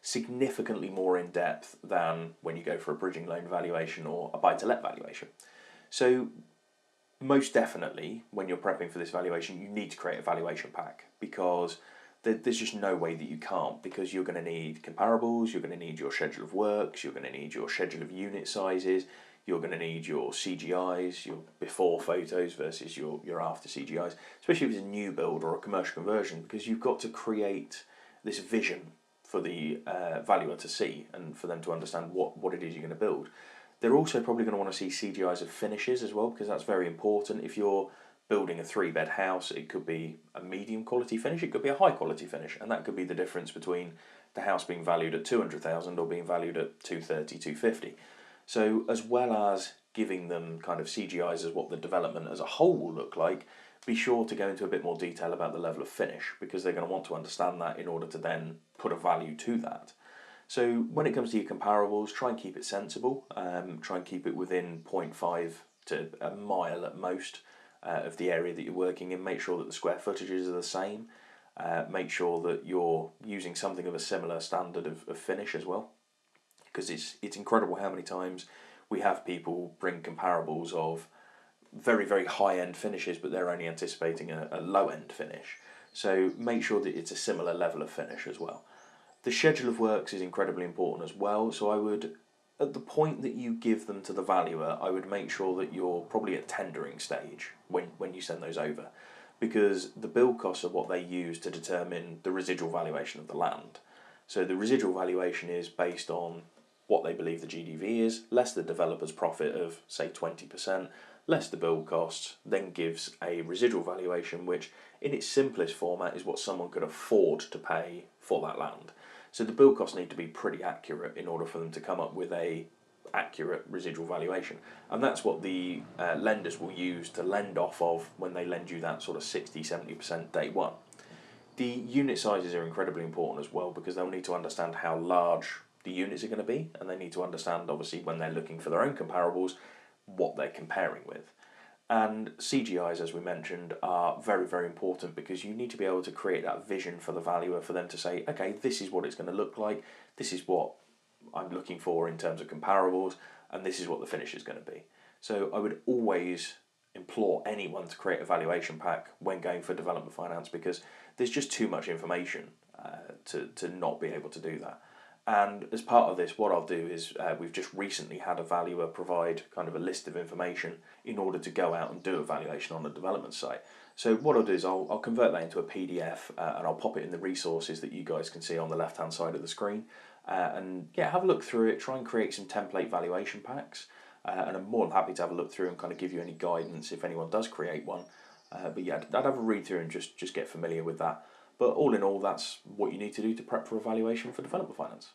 significantly more in depth than when you go for a bridging loan valuation or a buy-to-let valuation. So most definitely, when you're prepping for this valuation, you need to create a valuation pack, because there's just no way that you can't, because you're going to need comparables, you're going to need your schedule of works, you're going to need your schedule of unit sizes, you're going to need your CGIs, your before photos versus your after CGIs, especially if it's a new build or a commercial conversion, because you've got to create this vision for the valuer to see and for them to understand what it is you're going to build. They're also probably going to want to see CGIs of finishes as well, because that's very important. If you're building a 3-bed house, it could be a medium quality finish, it could be a high quality finish, and that could be the difference between the house being valued at 200,000 or being valued at 230, 250. So as well as giving them kind of CGIs as what the development as a whole will look like, be sure to go into a bit more detail about the level of finish, because they're going to want to understand that in order to then put a value to that. So when it comes to your comparables, try and keep it sensible, try and keep it within 0.5 to a mile at most of the area that you're working in. Make sure that the square footages are the same, make sure that you're using something of a similar standard of finish as well, because it's incredible how many times we have people bring comparables of very, very high-end finishes, but they're only anticipating a low-end finish. So make sure that it's a similar level of finish as well. The schedule of works is incredibly important as well, so I would, at the point that you give them to the valuer, I would make sure that you're probably at tendering stage when you send those over, because the build costs are what they use to determine the residual valuation of the land. So the residual valuation is based on what they believe the GDV is, less the developer's profit of, say, 20%, less the build costs, then gives a residual valuation, which in its simplest format is what someone could afford to pay for that land. So the build costs need to be pretty accurate in order for them to come up with a accurate residual valuation. And that's what the lenders will use to lend off of when they lend you that sort of 60-70% day one. The unit sizes are incredibly important as well, because they'll need to understand how large the units are going to be, and they need to understand, obviously, when they're looking for their own comparables, what they're comparing with. And CGIs, as we mentioned, are very, very important, because you need to be able to create that vision for the valuer, for them to say, okay, this is what it's going to look like, this is what I'm looking for in terms of comparables, and this is what the finish is going to be. So I would always implore anyone to create a valuation pack when going for development finance, because there's just too much information to not be able to do that. And as part of this, what I'll do is we've just recently had a valuer provide kind of a list of information in order to go out and do a valuation on a development site. So what I'll do is I'll convert that into a PDF and I'll pop it in the resources that you guys can see on the left hand side of the screen. And yeah, have a look through it, try and create some template valuation packs. And I'm more than happy to have a look through and kind of give you any guidance if anyone does create one. But yeah, I'd have a read through and just get familiar with that. But all in all, that's what you need to do to prep for a valuation for development finance.